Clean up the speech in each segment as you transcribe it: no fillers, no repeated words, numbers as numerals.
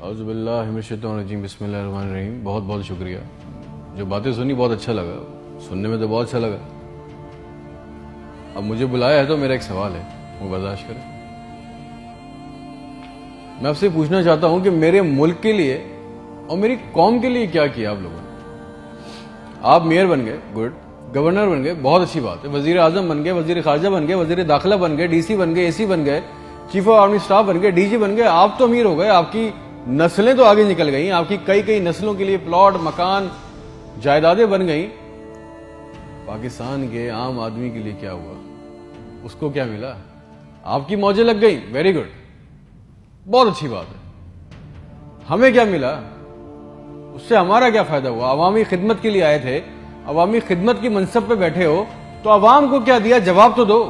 اعوذ باللہ من الشیطان الرجیم، بسم اللہ الرحمن الرحیم۔ بہت بہت شکریہ، جو باتیں سنی بہت اچھا لگا، سننے میں تو بہت اچھا لگا۔ اب مجھے بلایا ہے تو میرا ایک سوال ہے، وہ برداشت کریں۔ میں آپ سے پوچھنا چاہتا ہوں کہ میرے ملک کے لیے اور میری قوم کے لیے کیا کیا آپ لوگوں نے؟ آپ میئر بن گئے، گڈ، گورنر بن گئے، بہت اچھی بات ہے، وزیر اعظم بن گئے، وزیر خارجہ بن گئے، وزیر داخلہ بن گئے، ڈی سی بن گئے، اے سی بن گئے، چیف آف آرمی اسٹاف بن گئے، ڈی جی بن گئے۔ آپ تو امیر ہو گئے، آپ کی نسلیں تو آگے نکل گئیں، آپ کی کئی نسلوں کے لیے پلاٹ، مکان، جائیدادیں بن گئیں۔ پاکستان کے عام آدمی کے لیے کیا ہوا؟ اس کو کیا ملا؟ آپ کی موجیں لگ گئیں، ویری گڈ، بہت اچھی بات ہے۔ ہمیں کیا ملا؟ اس سے ہمارا کیا فائدہ ہوا؟ عوامی خدمت کے لیے آئے تھے، عوامی خدمت کی منصب پہ بیٹھے ہو تو عوام کو کیا دیا؟ جواب تو دو۔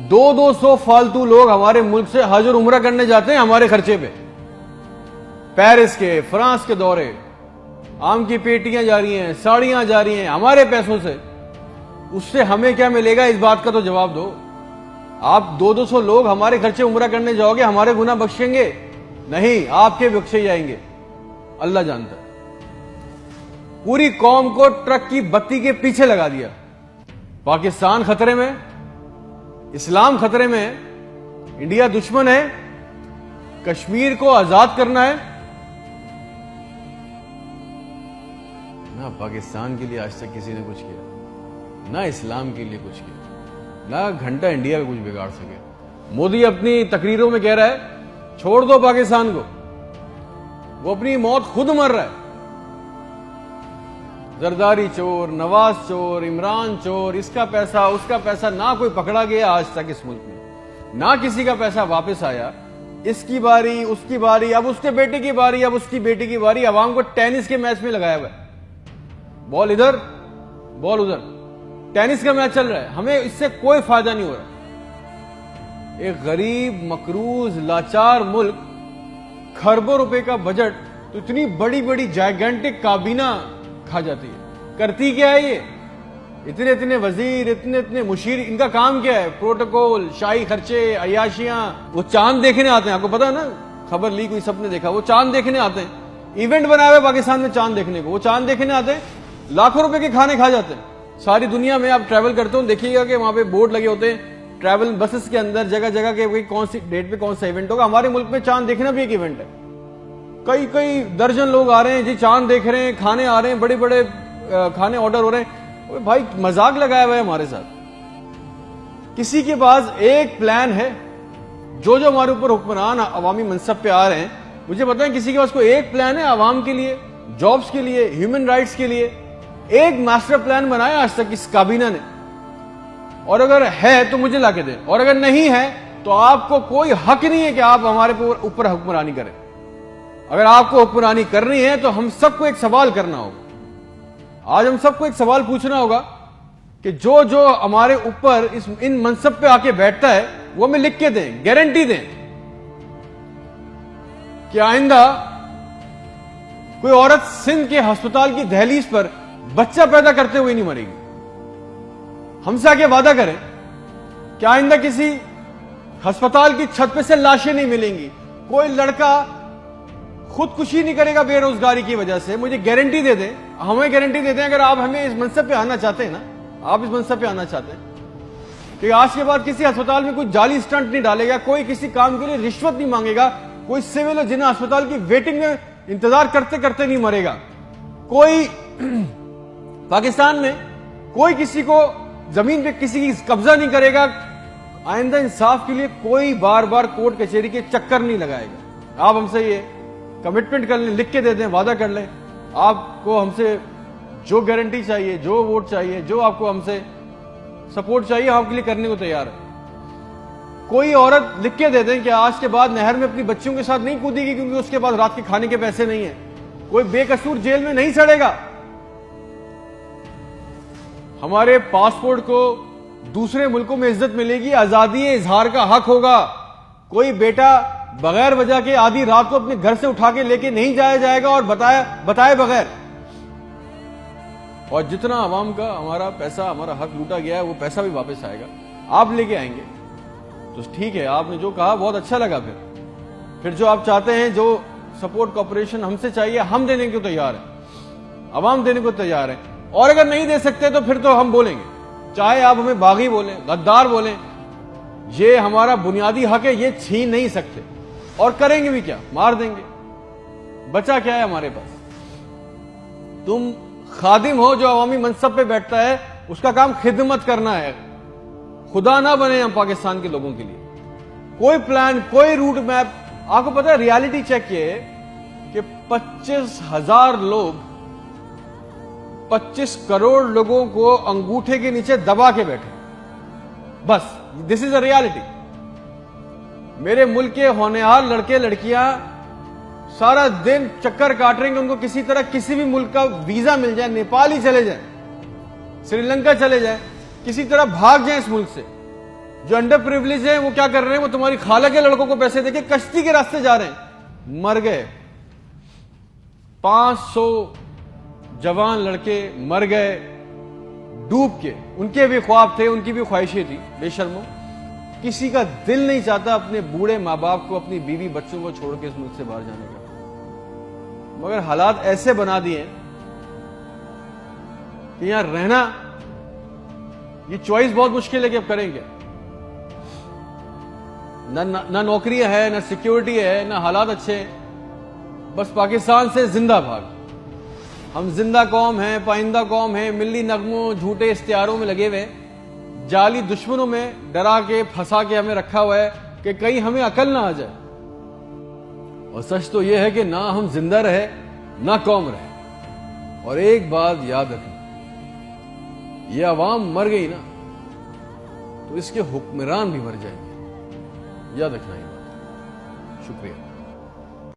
200 فالتو لوگ ہمارے ملک سے حج اور عمرہ کرنے جاتے ہیں ہمارے خرچے پہ، پیرس کے، فرانس کے دورے، آم کی پیٹیاں جا رہی ہیں، ساڑیاں جا رہی ہیں ہمارے پیسوں سے۔ اس سے ہمیں کیا ملے گا؟ اس بات کا تو جواب دو۔ آپ 200 لوگ ہمارے خرچے عمرہ کرنے جاؤ گے، ہمارے گناہ بخشیں گے؟ نہیں، آپ کے بخشے جائیں گے، اللہ جانتا ہے۔ پوری قوم کو ٹرک کی بتی کے پیچھے لگا دیا۔ پاکستان خطرے میں، اسلام خطرے میں ہے، انڈیا دشمن ہے، کشمیر کو آزاد کرنا ہے۔ نہ پاکستان کے لیے آج تک کسی نے کچھ کیا، نہ اسلام کے لیے کچھ کیا، نہ گھنٹہ انڈیا کا کچھ بگاڑ سکے۔ مودی اپنی تقریروں میں کہہ رہا ہے چھوڑ دو پاکستان کو، وہ اپنی موت خود مر رہا ہے۔ زرداری چور، نواز چور، عمران چور، اس کا پیسہ نہ کوئی پکڑا گیا آج تک اس ملک میں، نہ کسی کا پیسہ واپس آیا۔ اس کی باری، اس کی باری، اب اس کے بیٹے کی باری، اب اس کی بیٹی کی باری۔ عوام کو ٹینس کے میچ میں لگایا ہوا ہے، بال ادھر بال ادھر، ٹینس کا میچ چل رہا ہے، ہمیں اس سے کوئی فائدہ نہیں ہو رہا۔ ایک غریب، مقروض، لاچار ملک، کھربوں روپے کا بجٹ تو اتنی بڑی بڑی جائگنٹک کابینہ کھا جاتی ہے۔ کرتی کیا ہے یہ؟ اتنے وزیر، اتنے مشیر، ان کا کام کیا ہے؟ پروٹوکول، شاہی خرچے، عیاشیاں۔ وہ چاند دیکھنے آتے ہیں، آپ کو پتا ہے نا، خبر لیک ہوئی، سب نے دیکھا، وہ چاند دیکھنے آتے ہیں، ایونٹ بنایا ہوا ہے پاکستان میں چاند دیکھنے کو۔ وہ چاند دیکھنے آتے ہیں، لاکھوں روپے کے کھانے کھا جاتے ہیں۔ ساری دنیا میں آپ ٹریول کرتے ہو، دیکھیے گا کہ وہاں پہ بورڈ لگے ہوتے ہیں ٹریول بسز کے اندر، جگہ جگہ کے کون سی ڈیٹ پہ کون سا ایونٹ ہوگا۔ ہمارے ملک میں چاند دیکھنا بھی ایک ایونٹ ہے، کئی درجن لوگ آ رہے ہیں جی، چاند دیکھ رہے ہیں، کھانے آ رہے ہیں، بڑے بڑے کھانے آرڈر ہو رہے ہیں۔ بھائی مذاق لگایا ہوا ہے ہمارے ساتھ۔ کسی کے پاس ایک پلان ہے، جو ہمارے اوپر حکمران عوامی منصب پہ آ رہے ہیں، مجھے بتائیں کسی کے پاس کوئی ایک پلان ہے عوام کے لیے، جابز کے لیے، ہیومن رائٹس کے لیے؟ ایک ماسٹر پلان بنایا آج تک اس کابینہ نے؟ اور اگر ہے تو مجھے لا کے دیں، اور اگر نہیں ہے تو آپ کو کوئی حق نہیں ہے کہ آپ ہمارے اوپر حکمرانی کریں۔ اگر آپ کو حکمرانی کرنی ہے تو ہم سب کو ایک سوال کرنا ہوگا، آج ہم سب کو ایک سوال پوچھنا ہوگا کہ جو ہمارے اوپر ان منصب پہ آ کے بیٹھتا ہے وہ ہمیں لکھ کے دیں، گارنٹی دیں کہ آئندہ کوئی عورت سندھ کے ہسپتال کی دہلیز پر بچہ پیدا کرتے ہوئے نہیں مرے گی۔ ہم سے آگے وعدہ کریں کہ آئندہ کسی ہسپتال کی چھت پہ سے لاشیں نہیں ملیں گی، کوئی لڑکا خودکشی نہیں کرے گا بے روزگاری کی وجہ سے۔ مجھے گارنٹی دے دیں، ہمیں گارنٹی دے دیں، اگر آپ ہمیں اس منصب پہ آنا چاہتے ہیں نا، آپ اس منصب پہ آنا چاہتے ہیں کہ آج کے بعد کسی ہسپتال میں کوئی جعلی سٹنٹ نہیں ڈالے گا، کوئی کسی کام کے لیے رشوت نہیں مانگے گا، کوئی سول اور جنہ ہسپتال کی ویٹنگ میں انتظار کرتے کرتے نہیں مرے گا، کوئی پاکستان میں کوئی کسی کو زمین پہ کسی کی قبضہ نہیں کرے گا، آئندہ انصاف کے لیے کوئی بار بار کورٹ کچہری کے چکر نہیں لگائے گا۔ آپ ہم سے یہ کمٹمنٹ کر لیں، لکھ کے دے دیں، وعدہ کر لیں، آپ کو ہم سے جو گارنٹی چاہیے، جو ووٹ چاہیے، جو آپ کو ہم سے سپورٹ چاہیے، ہم آپ کے لیے کرنے کو تیار ہے۔ کوئی عورت لکھ کے دے دیں کہ آج کے بعد نہر میں اپنی بچیوں کے ساتھ نہیں کودے گی کیونکہ اس کے پاس رات کے کھانے کے پیسے نہیں ہیں، کوئی بے قصور جیل میں نہیں سڑے گا۔ ہمارے پاسپورٹ کو دوسرے ملکوں میں عزت ملے گی، آزادی اظہار کا حق ہوگا، کوئی بیٹا بغیر وجہ کے آدھی رات کو اپنے گھر سے اٹھا کے لے کے نہیں جایا جائے گا اور بتائے بغیر۔ اور جتنا عوام کا ہمارا پیسہ، ہمارا حق لوٹا گیا ہے، وہ پیسہ بھی واپس آئے گا، آپ لے کے آئیں گے تو ٹھیک ہے۔ آپ نے جو کہا بہت اچھا لگا، پھر جو آپ چاہتے ہیں، جو سپورٹ کوپریشن ہم سے چاہیے, ہم دینے کو تیار ہیں, عوام دینے کو تیار ہے. اور اگر نہیں دے سکتے تو پھر تو ہم بولیں گے, چاہے آپ ہمیں باغی بولیں, غدار بولیں, یہ ہمارا بنیادی حق ہے, یہ چھین نہیں سکتے. اور کریں گے بھی کیا, مار دیں گے. بچا کیا ہے ہمارے پاس؟ تم خادم ہو جو عوامی منصب پہ بیٹھتا ہے, اس کا کام خدمت کرنا ہے. خدا نہ بنے ہم پاکستان کے لوگوں کے لیے. کوئی پلان, کوئی روٹ میپ. آپ کو پتا ہے ریالٹی چیک یہ ہے کہ 25,000 لوگ 25 کروڑ لوگوں کو انگوٹھے کے نیچے دبا کے بیٹھے. بس دس از اے ریالٹی. میرے ملک کے ہونہار لڑکے لڑکیاں سارا دن چکر کاٹ رہے ہیں کہ ان کو کسی طرح کسی بھی ملک کا ویزا مل جائے, نیپال ہی چلے جائیں, سری لنکا چلے جائیں, کسی طرح بھاگ جائیں اس ملک سے. جو انڈر پریویلیج ہیں وہ کیا کر رہے ہیں, وہ تمہاری خالہ کے لڑکوں کو پیسے دے کے کشتی کے راستے جا رہے ہیں. مر گئے 500 جوان لڑکے, مر گئے ڈوب کے. ان کے بھی خواب تھے, ان کی بھی خواہشیں تھی. بے شرمو, کسی کا دل نہیں چاہتا اپنے بوڑھے ماں باپ کو, اپنی بیوی بچوں کو چھوڑ کے اس ملک سے باہر جانے کا. مگر حالات ایسے بنا دیے کہ یہاں رہنا, یہ چوائس بہت مشکل ہے کہ اب کریں گے. نہ نوکری ہے, نہ سیکیورٹی ہے, نہ حالات اچھے ہیں. بس پاکستان سے زندہ بھاگ. ہم زندہ قوم ہیں, پائندہ قوم ہیں, ملی نغموں جھوٹے اشتہاروں میں لگے ہوئے, جعلی دشمنوں میں ڈرا کے پھنسا کے ہمیں رکھا ہوا ہے کہ کہیں ہمیں عقل نہ آ جائے. اور سچ تو یہ ہے کہ نہ ہم زندہ رہے نہ قوم رہے. اور ایک بات یاد رکھنا, یہ عوام مر گئی نا تو اس کے حکمران بھی مر جائیں گے. یاد رکھنا یہ بات. شکریہ.